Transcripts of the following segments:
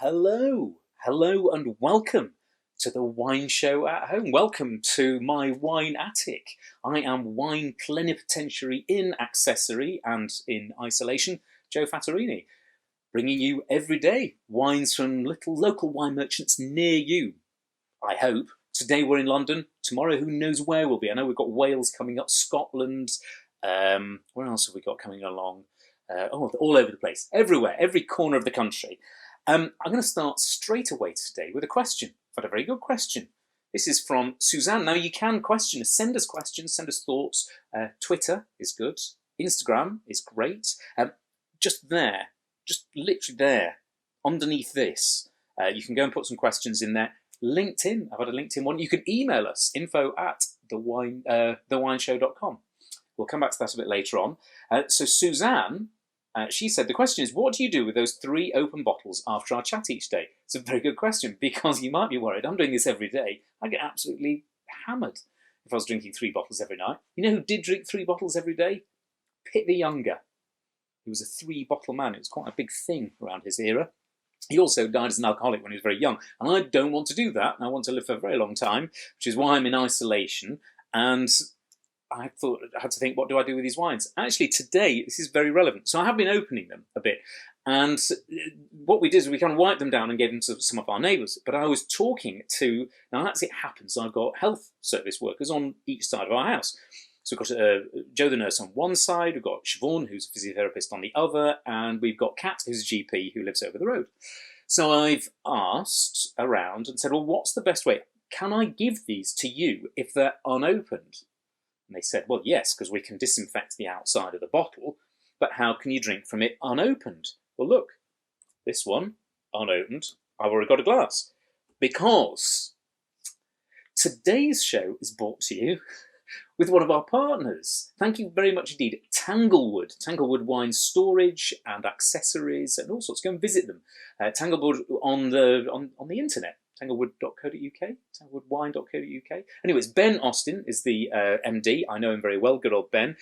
Hello and welcome to the wine show at home. Welcome to my wine attic. I am wine plenipotentiary in accessory and in isolation, Joe Fattorini, bringing you every day wines from little local wine merchants near you, I hope. Today we're in London, tomorrow who knows where we'll be. I know we've got Wales coming up, Scotland, where else have we got coming along? All over the place, everywhere, every corner of the country. I'm going to start straight away today with a question. I've had a very good question. This is from Suzanne. Now you can question us, send us questions, send us thoughts. Twitter is good. Instagram is great. Just literally there, underneath this, you can go and put some questions in there. LinkedIn, I've had a LinkedIn one. You can email us, info@thewineshow.com. We'll come back to that a bit later on. So Suzanne, she said, the question is, what do you do with those 3 open bottles after our chat each day? It's a very good question, because you might be worried. I'm doing this every day. I get absolutely hammered if I was drinking 3 bottles every night. You know who did drink 3 bottles every day? Pitt the Younger. He was a 3-bottle man. It was quite a big thing around his era. He also died as an alcoholic when he was very young. And I don't want to do that. I want to live for a very long time, which is why I'm in isolation. And I thought I had to think, what do I do with these wines? Actually, today, this is very relevant. So I have been opening them a bit. And what we did is we kind of wiped them down and gave them to some of our neighbours. But I was talking to, now as it happens, I've got health service workers on each side of our house. So we've got Joe the nurse on one side, we've got Siobhan, who's a physiotherapist, on the other, and we've got Kat, who's a GP, who lives over the road. So I've asked around and said, well, what's the best way? Can I give these to you if they're unopened? And they said, well, yes, because we can disinfect the outside of the bottle, but how can you drink from it unopened? Well, look, this one, unopened, I've already got a glass. Because today's show is brought to you with one of our partners. Thank you very much indeed, Tanglewood. Tanglewood wine storage and accessories and all sorts. Go and visit them. Tanglewood on the internet. Tanglewood.co.uk, tanglewoodwine.co.uk. Anyways, Ben Austin is the MD. I know him very well, good old Ben.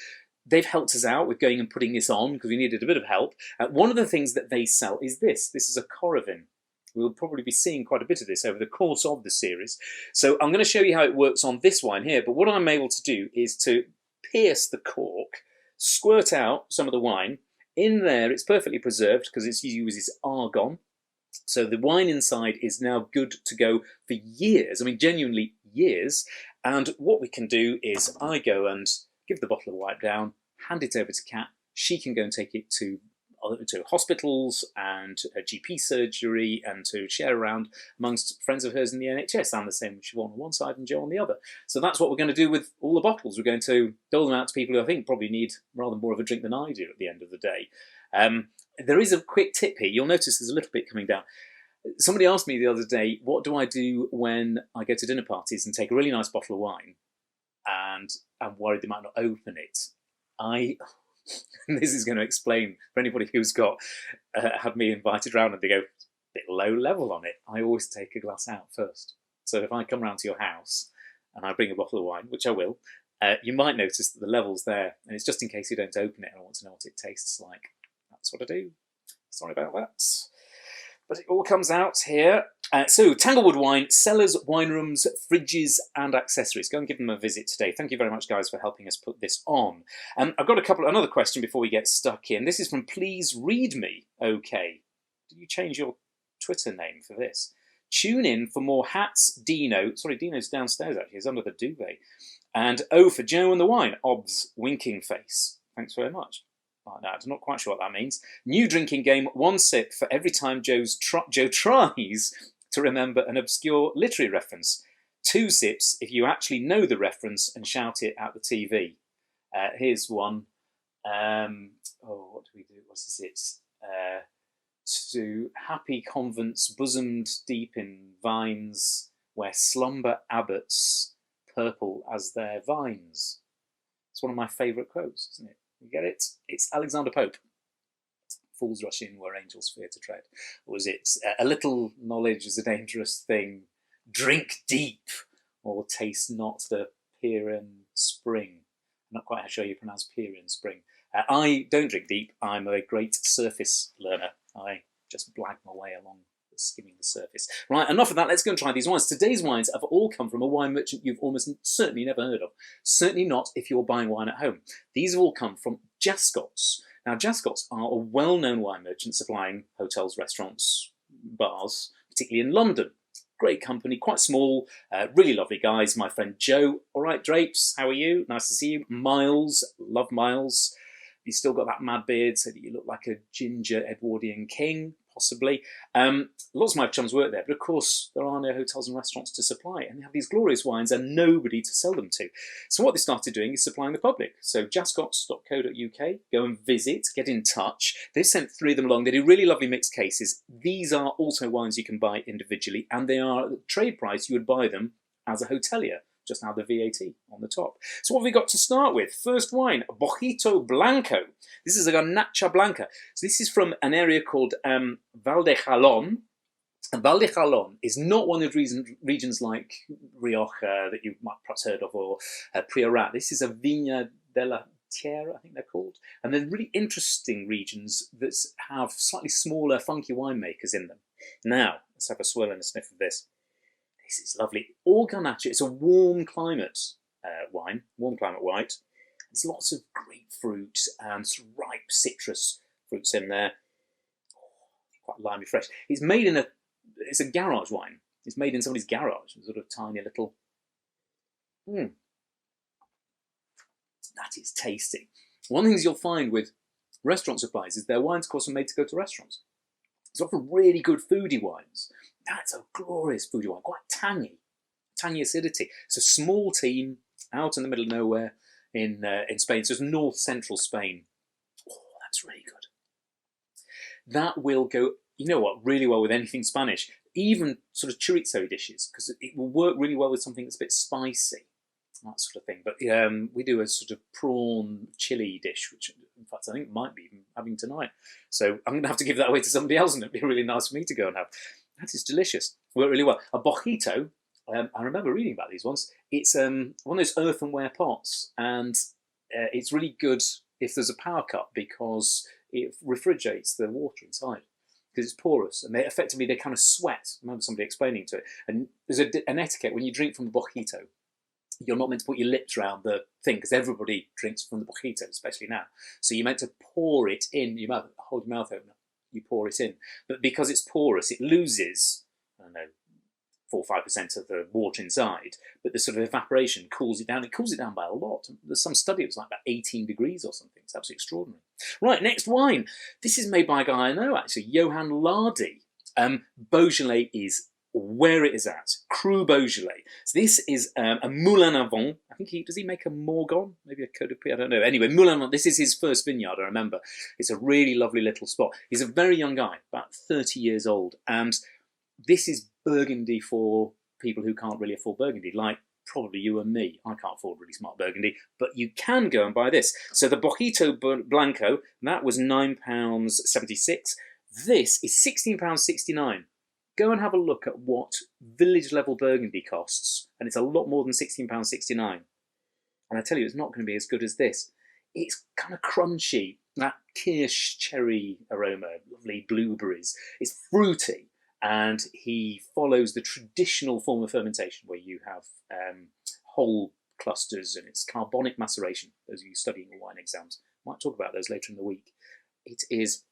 They've helped us out with going and putting this on because we needed a bit of help. One of the things that they sell is this. This is a Coravin. We'll probably be seeing quite a bit of this over the course of the series. So I'm going to show you how it works on this wine here. But what I'm able to do is to pierce the cork, squirt out some of the wine. In there, it's perfectly preserved because it uses argon. So the wine inside is now good to go for years. I mean, genuinely years. And what we can do is I go and give the bottle a wipe down, hand it over to Kat. She can go and take it to hospitals and a GP surgery and to share around amongst friends of hers in the NHS, and the same with Siobhan on one side and Joe on the other. So that's what we're going to do with all the bottles. We're going to dole them out to people who I think probably need rather more of a drink than I do at the end of the day. There is a quick tip here. You'll notice there's a little bit coming down. Somebody asked me the other day, what do I do when I go to dinner parties and take a really nice bottle of wine and I'm worried they might not open it? This is going to explain for anybody who's got had me invited round and they go, a bit low level on it. I always take a glass out first. So if I come round to your house and I bring a bottle of wine, which I will, you might notice that the level's there. And it's just in case you don't open it and I want to know what it tastes like. That's what I do. Sorry about that. But it all comes out here. So, Tanglewood Wine, cellars, wine rooms, fridges, and accessories. Go and give them a visit today. Thank you very much, guys, for helping us put this on. I've got another question before we get stuck in. This is from Please Read Me. Okay. Did you change your Twitter name for this? Tune in for more hats, Dino. Sorry, Dino's downstairs, actually. He's under the duvet. And O for Joe and the wine. Obs, winking face. Thanks very much. Like that. I'm not quite sure what that means. New drinking game, 1 sip for every time Joe tries to remember an obscure literary reference. 2 sips if you actually know the reference and shout it at the TV. Here's one. What do we do? What is it? To happy convents bosomed deep in vines where slumber abbots purple as their vines. It's one of my favourite quotes, isn't it? You get it? It's Alexander Pope. Fools rush in where angels fear to tread. Or was it a little knowledge is a dangerous thing? Drink deep, or taste not the Pierian spring. I'm not quite sure how you pronounce Pierian spring. I don't drink deep. I'm a great surface learner. I just blag my way along skimming the surface. Right, enough of that. Let's go and try these wines. Today's wines have all come from a wine merchant you've almost certainly never heard of. Certainly not if you're buying wine at home. These have all come from Jascots. Now, Jascots are a well-known wine merchant supplying hotels, restaurants, bars, particularly in London. Great company, quite small, really lovely guys. My friend Joe. All right, Drapes, how are you? Nice to see you. Miles, love Miles. You've still got that mad beard so that you look like a ginger Edwardian king, possibly. Lots of my chums work there, but of course there are no hotels and restaurants to supply, and they have these glorious wines and nobody to sell them to. So what they started doing is supplying the public. So jascots.co.uk, go and visit, get in touch. They've sent 3 of them along. They do really lovely mixed cases. These are also wines you can buy individually, and they are at the trade price you would buy them as a hotelier. Just now the VAT on the top. So what have we got to start with? First wine, Botijo Blanco. This is a Garnacha Blanca. So this is from an area called Valdejalón. And Valdejalón is not one of the regions like Rioja that you might perhaps heard of, or Priorat. This is a Viña de la Tierra, I think they're called. And they're really interesting regions that have slightly smaller, funky winemakers in them. Now, let's have a swirl and a sniff of this. This is lovely. All Garnacha. It's a warm climate wine, warm climate white. There's lots of grapefruit and sort of ripe citrus fruits in there. Oh, quite limey fresh. It's made in it's a garage wine. It's made in somebody's garage. A sort of tiny little. That is tasty. One of the things you'll find with restaurant supplies is their wines, of course, are made to go to restaurants. It's often really good foodie wines. That's a glorious foodie wine, quite tangy acidity. It's a small team out in the middle of nowhere in Spain. So it's north-central Spain. Oh, that's really good. That will go, you know what, really well with anything Spanish. Even sort of chorizo dishes, because it will work really well with something that's a bit spicy, that sort of thing. But we do a sort of prawn chili dish, which in fact I think might be even having tonight. So I'm going to have to give that away to somebody else, and it'd be really nice for me to go and have. That is delicious. Worked really well. A Botijo, I remember reading about these ones. It's one of those earthenware pots, and it's really good if there's a power cut because it refrigerates the water inside because it's porous, and they kind of sweat. I remember somebody explaining to it. And there's an etiquette when you drink from the Botijo. You're not meant to put your lips around the thing because everybody drinks from the Botijo, especially now. So you're meant to pour it in your mouth, hold your mouth open. You pour it in, but because it's porous, it loses, I don't know, 4 or 5% of the water inside. But the sort of evaporation cools it down. It cools it down by a lot. There's some study it was like about 18 degrees or something. It's absolutely extraordinary. Right, next wine. This is made by a guy I know actually, Yohan Lardy. Beaujolais is where it is at. Cru Beaujolais. So this is a Moulin avant. I think does he make a Morgon? Maybe a Côte de Puy, I don't know. Anyway, Moulin avant. This is his first vineyard, I remember. It's a really lovely little spot. He's a very young guy, about 30 years old. And this is Burgundy for people who can't really afford Burgundy, like probably you and me. I can't afford really smart Burgundy, but you can go and buy this. So the Botijo Blanco, that was £9.76. This is £16.69. Go and have a look at what village level Burgundy costs, and it's a lot more than £16.69. And I tell you, it's not going to be as good as this. It's kind of crunchy, that kirsch cherry aroma, lovely blueberries. It's fruity, and he follows the traditional form of fermentation where you have whole clusters and it's carbonic maceration. Those of you studying the wine exams might talk about those later in the week. It is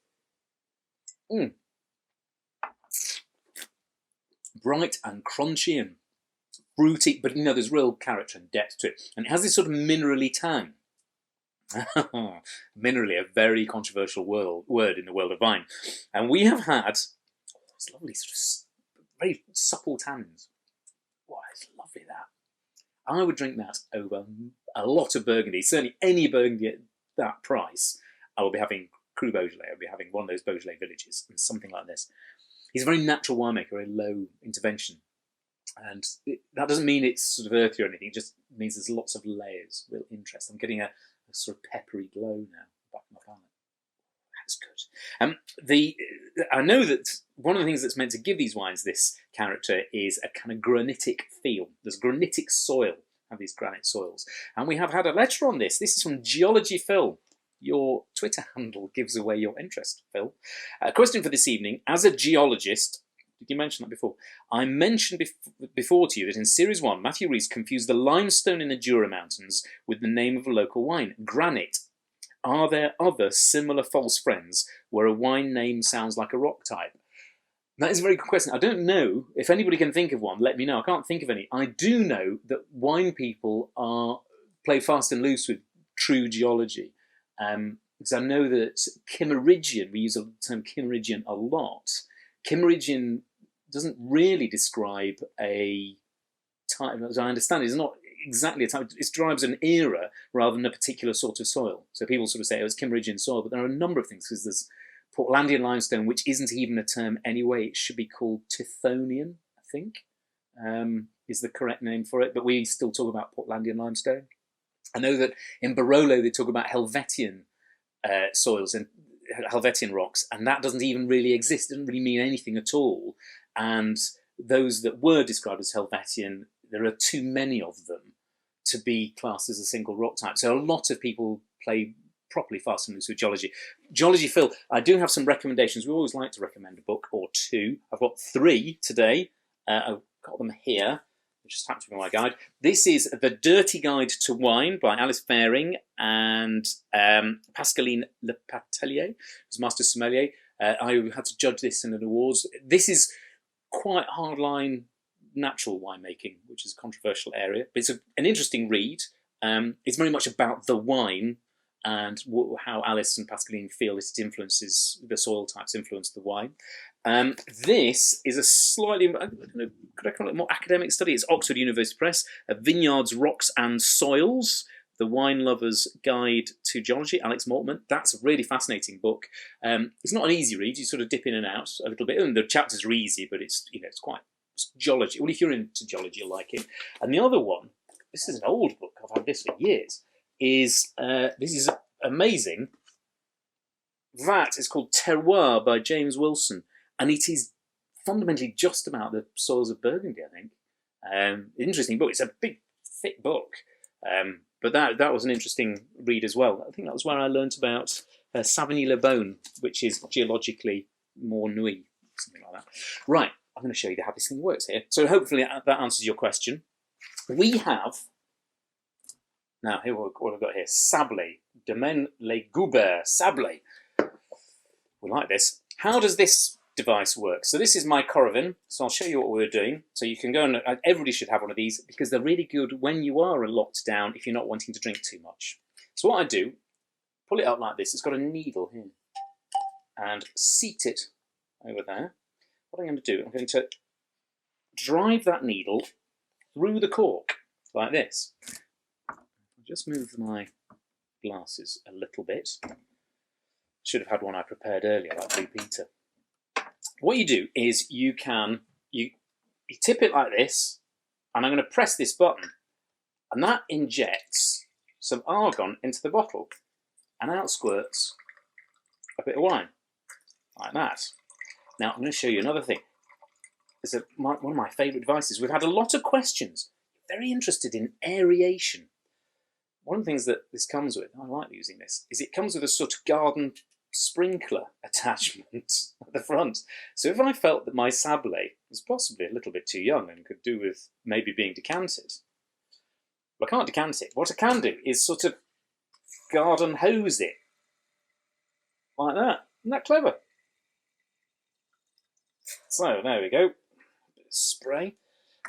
bright and crunchy and fruity, but you know there's real character and depth to it. And it has this sort of minerally tang. Minerally, a very controversial word in the world of wine. And we have had this lovely sort of very supple tannins. Wow, it's lovely that. I would drink that over a lot of Burgundy. Certainly any Burgundy at that price, I will be having Cru Beaujolais. I'll be having one of those Beaujolais villages and something like this. He's a very natural winemaker, very low intervention. And that doesn't mean it's sort of earthy or anything. It just means there's lots of layers, real interest. I'm getting a sort of peppery glow now back in my palate. That's good. I know that one of the things that's meant to give these wines this character is a kind of granitic feel. There's granitic soil, have these granite soils. And we have had a letter on this. This is from Geology Phil. Your Twitter handle gives away your interest, Phil. A question for this evening. As a geologist, Did you mention that before? I mentioned before to you that in Series 1, Matthew Rees confused the limestone in the Jura Mountains with the name of a local wine, granite. Are there other similar false friends where a wine name sounds like a rock type? That is a very good question. I don't know. If anybody can think of one, let me know. I can't think of any. I do know that wine people play fast and loose with true geology. Because I know that Kimmeridgian, we use the term Kimmeridgian a lot. Kimmeridgian doesn't really describe a type, as I understand it. It's not exactly a type. It describes an era rather than a particular sort of soil. So people sort of say, oh, it's Kimmeridgian soil, but there are a number of things, because there's Portlandian limestone, which isn't even a term anyway. It should be called Tithonian, I think, is the correct name for it. But we still talk about Portlandian limestone. I know that in Barolo they talk about Helvetian soils and Helvetian rocks, and that doesn't even really exist. It doesn't really mean anything at all. And those that were described as Helvetian, there are too many of them to be classed as a single rock type. So a lot of people play properly fast and loose with geology. Geology, Phil, I do have some recommendations. We always like to recommend a book or two. I've got 3 today. I've got them here. I just happened to be my guide. This is The Dirty Guide to Wine by Alice Faring and Pascaline Lepatelier, who's Master Sommelier. I had to judge this in an awards. This is quite hardline natural winemaking, which is a controversial area. But it's an interesting read. It's very much about the wine and how Alice and Pascaline feel it influences, the soil types influence the wine. This is a slightly, I don't know, could I call it more academic study? It's Oxford University Press, Vineyards, Rocks and Soils, The Wine Lover's Guide to Geology, Alex Mortman. That's a really fascinating book. It's not an easy read. You sort of dip in and out a little bit. And the chapters are easy, but it's geology. Well, if you're into geology, you'll like it. And the other one, this is an old book, I've had this for years, this is amazing. That is called Terroir by James Wilson, and it is fundamentally just about the soils of Burgundy, I think. Interesting book. It's a big, thick book, but that was an interesting read as well. I think that was where I learnt about Savigny-le-Beaune, which is geologically more Nuit, something like that. Right, I'm going to show you how this thing works here. So hopefully that answers your question. We have, now here what have we got here? Sablet, Domaine les Goubert, Sablet. We like this. How does this device work? So this is my Coravin, so I'll show you what we're doing. So you can go and, everybody should have one of these because they're really good when you are locked down if you're not wanting to drink too much. So what I do, pull it up like this. It's got a needle here and seat it over there. What I'm going to do, I'm going to drive that needle through the cork like this. I'll just move my glasses a little bit. Should have had one I prepared earlier, like Blue Peter. What you do is you tip it like this, and I'm going to press this button, and that injects some argon into the bottle, and out squirts a bit of wine, like that. Now I'm going to show you another thing. It's one of my favourite devices. We've had a lot of questions, very interested in aeration. One of the things that this comes with, I like using this, is it comes with a sort of garden sprinkler attachment at the front. So if I felt that my Sablet was possibly a little bit too young and could do with maybe being decanted, well, I can't decant it. What I can do is sort of garden hose it like that. Isn't that clever? So there we go. A bit of spray.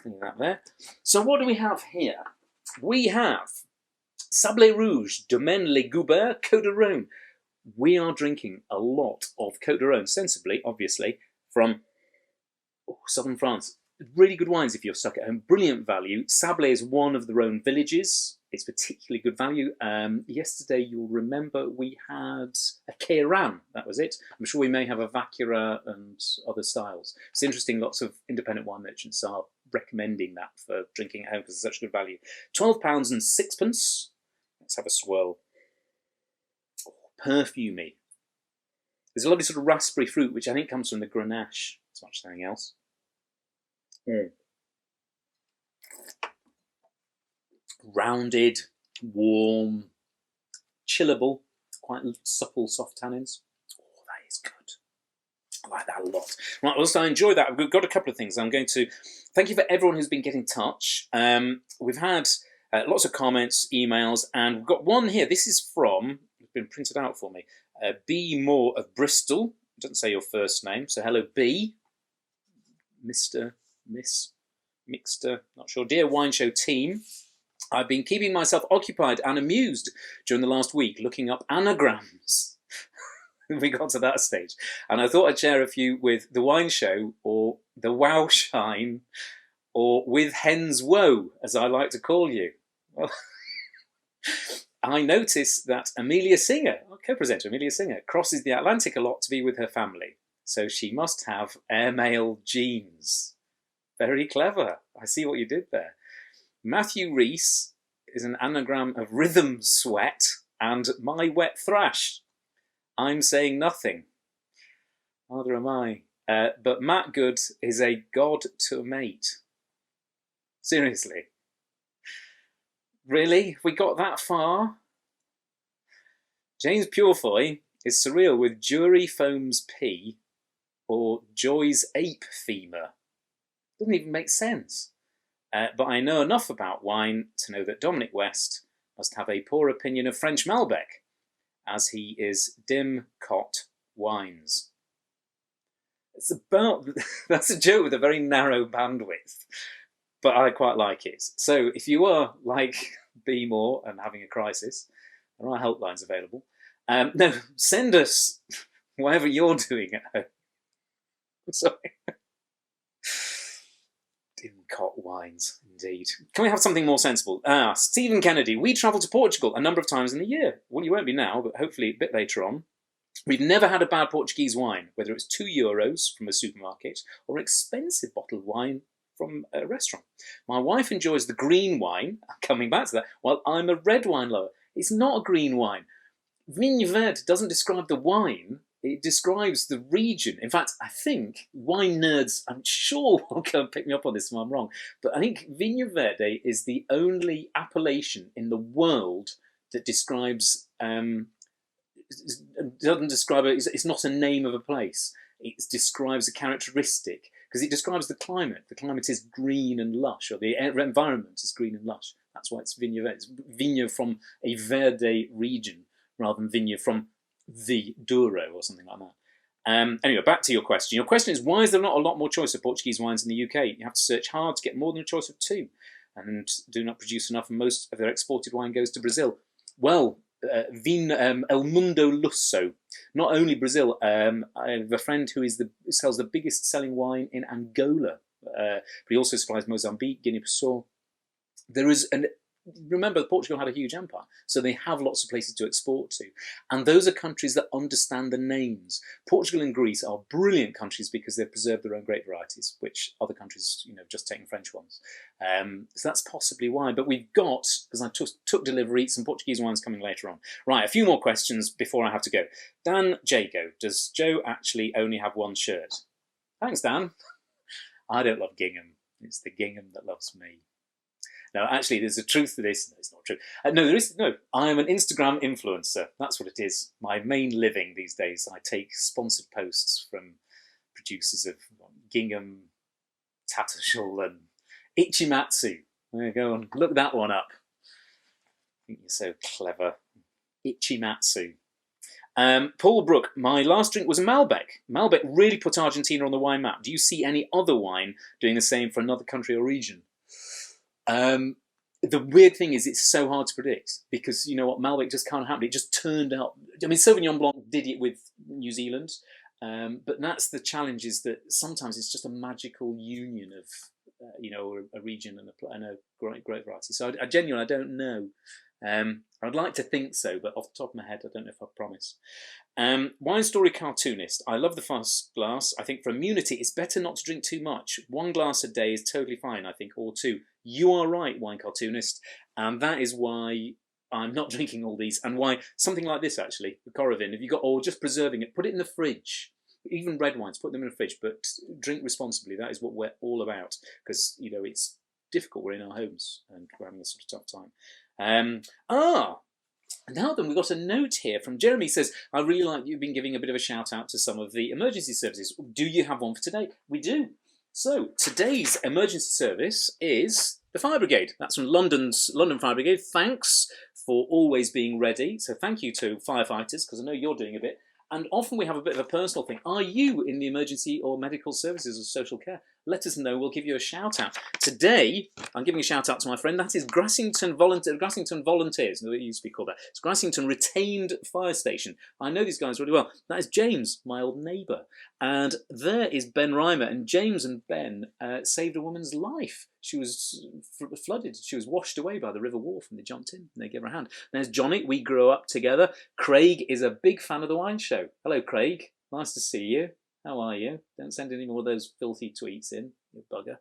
Leave that there. So what do we have here? We have Sablet Rouge, Domaine les Goubert, Côtes-du-Rhône. We are drinking a lot of Côtes-du-Rhône, sensibly, obviously, from southern France. Really good wines if you're stuck at home. Brilliant value. Sablet is one of the Rhône villages. It's particularly good value. Yesterday, you'll remember, we had a Queyran. That was it. I'm sure we may have a Vacura and other styles. It's interesting, lots of independent wine merchants are recommending that for drinking at home because it's such good value. £12 and sixpence. Let's have a swirl. Oh, perfumey. There's a lovely sort of raspberry fruit, which I think comes from the Grenache as much as anything else. Rounded, warm, chillable, quite supple, soft tannins. Oh, that is good. I like that a lot. Right, well, so I enjoy that. We've got a couple of things. I'm going to thank you for everyone who's been getting in touch. We've had lots of comments, emails, and we've got one here. This is from, it's been printed out for me, B. Moore of Bristol. It doesn't say your first name, so hello, B. Mr., Miss, Mixter, not sure. Dear Wine Show team, I've been keeping myself occupied and amused during the last week looking up anagrams. We got to that stage. And I thought I'd share a few with the Wine Show, or the Wow Shine, or with Hen's Woe, as I like to call you. Well, I notice that Amelia Singer, our co-presenter Amelia Singer, crosses the Atlantic a lot to be with her family. So she must have airmail genes. Very clever. I see what you did there. Matthew Reese is an anagram of rhythm sweat and my wet thrash. I'm saying nothing. Neither am I. But Matt Good is a god to a mate. Seriously. Really? We got that far? James Purefoy is surreal with Jury Foam's P or Joy's ape femur. Doesn't even make sense. But I know enough about wine to know that Dominic West must have a poor opinion of French Malbec, as he is dim cot wines. It's about, that's a joke with a very narrow bandwidth, but I quite like it. So if you are like B. Moore and having a crisis, there are helplines available. No, send us whatever you're doing at home. Sorry. Dim cot wines, indeed. Can we have something more sensible? Stephen Kennedy. We travel to Portugal a number of times in the year. Well, you won't be now, but hopefully a bit later on. We've never had a bad Portuguese wine, whether it's €2 from a supermarket or an expensive bottle of wine from a restaurant. My wife enjoys the green wine, coming back to that, while I'm a red wine lover. It's not a green wine. Vinho Verde doesn't describe the wine, it describes the region. In fact, I think wine nerds, I'm sure, will go and pick me up on this if I'm wrong, but I think Vinho Verde is the only appellation in the world that describes, doesn't describe it, it's not a name of a place. It describes a characteristic, because it describes the climate. The climate is green and lush, or the environment is green and lush. That's why it's Vinho Verde. It's Vinho from a Verde region, rather than Vinho from the Douro or something like that. Anyway, back to your question. Your question is, why is there not a lot more choice of Portuguese wines in the UK? You have to search hard to get more than a choice of two, and do not produce enough, and most of their exported wine goes to Brazil. Well, El Mundo Lusso. Not only Brazil, I have a friend who sells the biggest selling wine in Angola, but he also supplies Mozambique, Guinea-Bissau. Remember, Portugal had a huge empire, so they have lots of places to export to. And those are countries that understand the names. Portugal and Greece are brilliant countries because they've preserved their own grape varieties, which other countries, just taking French ones. So that's possibly why. But we've got, because I took delivery, some Portuguese wines coming later on. Right, a few more questions before I have to go. Dan Jago, does Joe actually only have one shirt? Thanks, Dan. I don't love gingham. It's the gingham that loves me. No, actually, there's a truth to this. No, it's not true. No. I am an Instagram influencer. That's what it is. My main living these days. I take sponsored posts from producers of gingham, Tattershall, and Ichimatsu. There you go, and look that one up. I think you're so clever. Ichimatsu. Paul Brook, my last drink was a Malbec. Malbec really put Argentina on the wine map. Do you see any other wine doing the same for another country or region? The weird thing is it's so hard to predict, because you know what, Malbec just can't happen. It just turned out. I mean, Sauvignon Blanc did it with New Zealand, but that's the challenge, is that sometimes it's just a magical union of a region and a great variety. So I genuinely don't know. I'd like to think so, but off the top of my head, I don't know if I promise. Wine story cartoonist. I love the first glass. I think for immunity, it's better not to drink too much. 1 glass a day is totally fine, I think, or 2. You are right, wine cartoonist, and that is why I'm not drinking all these, and why something like this, actually, the Coravin, if you got, or just preserving it, put it in the fridge. Even red wines, put them in the fridge, but drink responsibly. That is what we're all about, because it's difficult. We're in our homes and we're having a sort of tough time. Now then, we've got a note here from Jeremy. Says, I really like you've been giving a bit of a shout out to some of the emergency services. Do you have one for today? We do. So today's emergency service is the Fire Brigade. That's from London Fire Brigade. Thanks for always being ready. So thank you to firefighters, because I know you're doing a bit. And often we have a bit of a personal thing. Are you in the emergency or medical services or social care? Let us know. We'll give you a shout out. Today, I'm giving a shout out to my friend. That is Grassington Volunteers. No, it used to be called that. It's Grassington Retained Fire Station. I know these guys really well. That is James, my old neighbour. And there is Ben Reimer. And James and Ben saved a woman's life. She was flooded. She was washed away by the River Wharfe, and they jumped in and they gave her a hand. There's Johnny. We grew up together. Craig is a big fan of the wine show. Hello, Craig. Nice to see you. How are you? Don't send any more of those filthy tweets in, you bugger.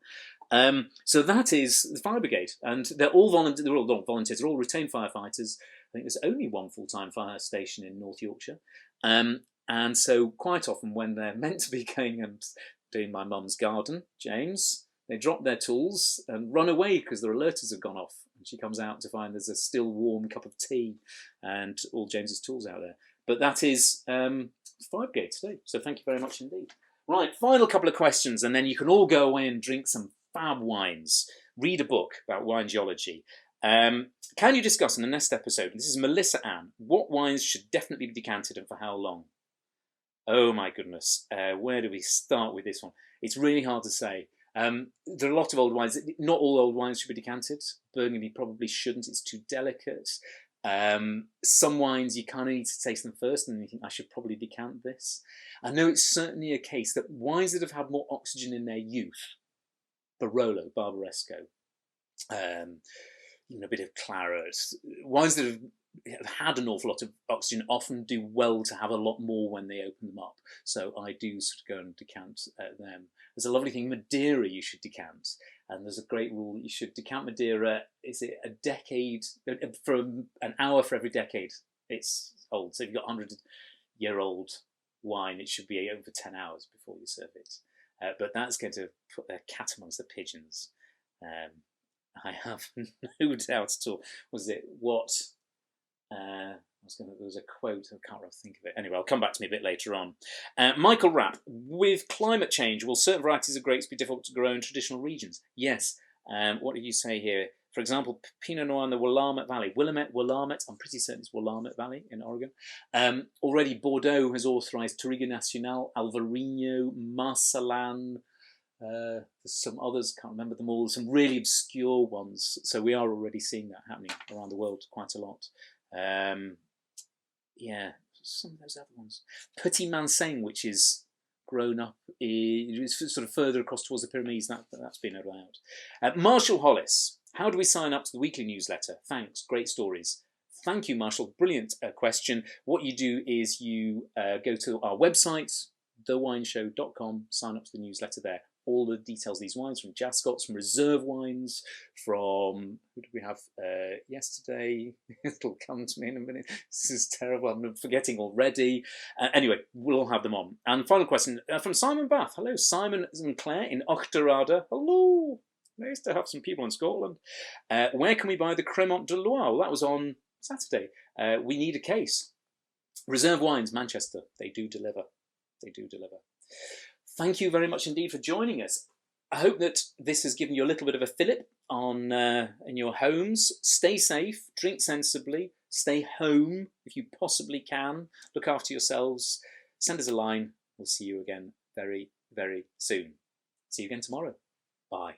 So that is the Fire Brigade, and they're all volunteers. They're all not volunteers. They're all retained firefighters. I think there's only one full-time fire station in North Yorkshire, and so quite often when they're meant to be going and doing my mum's garden, James, they drop their tools and run away because their alerters have gone off. And she comes out to find there's a still warm cup of tea and all James's tools out there. But that is Fire Brigade today. So thank you very much indeed. Right, final couple of questions, and then you can all go away and drink some fab wines. Read a book about wine geology. Can you discuss in the next episode, and this is Melissa Ann, what wines should definitely be decanted and for how long? Oh my goodness, where do we start with this one? It's really hard to say. There are a lot of old wines. Not all old wines should be decanted. Burgundy probably shouldn't. It's too delicate. Some wines you kind of need to taste them first, and you think I should probably decant this. I know it's certainly a case that wines that have had more oxygen in their youth, Barolo, Barbaresco, even a bit of claret, wines that have had an awful lot of oxygen often do well to have a lot more when they open them up. So I do sort of go and decant them. There's a lovely thing, Madeira you should decant. And there's a great rule that you should decant Madeira, is it a decade, for an hour for every decade it's old. So if you've got 100-year-old wine, it should be over 10 hours before you serve it. But that's going to put a cat amongst the pigeons. I have no doubt at all. Was it what... there was a quote, I can't really think of it. Anyway, I'll come back to me a bit later on. Michael Rapp, with climate change, will certain varieties of grapes be difficult to grow in traditional regions? Yes. What did you say here? For example, Pinot Noir in the Willamette Valley. Willamette, I'm pretty certain it's Willamette Valley in Oregon. Already Bordeaux has authorised Touriga Nacional, Alvarinho, Marcelin. There's some others, can't remember them all, some really obscure ones. So we are already seeing that happening around the world quite a lot. Yeah, some of those other ones. Petit Manseng, which is grown up, is sort of further across towards the Pyrenees, that's been allowed. Marshall Hollis, how do we sign up to the weekly newsletter? Thanks, great stories. Thank you, Marshall, brilliant question. What you do is you go to our website, thewineshow.com, sign up to the newsletter there. All the details of these wines, from Jascots, from reserve wines, from, who did we have yesterday? It'll come to me in a minute. This is terrible, I'm forgetting already. Anyway, we'll all have them on. And final question from Simon Bath. Hello, Simon and Claire in Auchterarder. Hello. Nice to have some people in Scotland. Where can we buy the Cremant de Loire? Well, that was on Saturday. We need a case. Reserve Wines, Manchester. They do deliver. They do deliver. Thank you very much indeed for joining us. I hope that this has given you a little bit of a fillip on in your homes. Stay safe, drink sensibly, stay home if you possibly can. Look after yourselves. Send us a line. We'll see you again very, very soon. See you again tomorrow. Bye.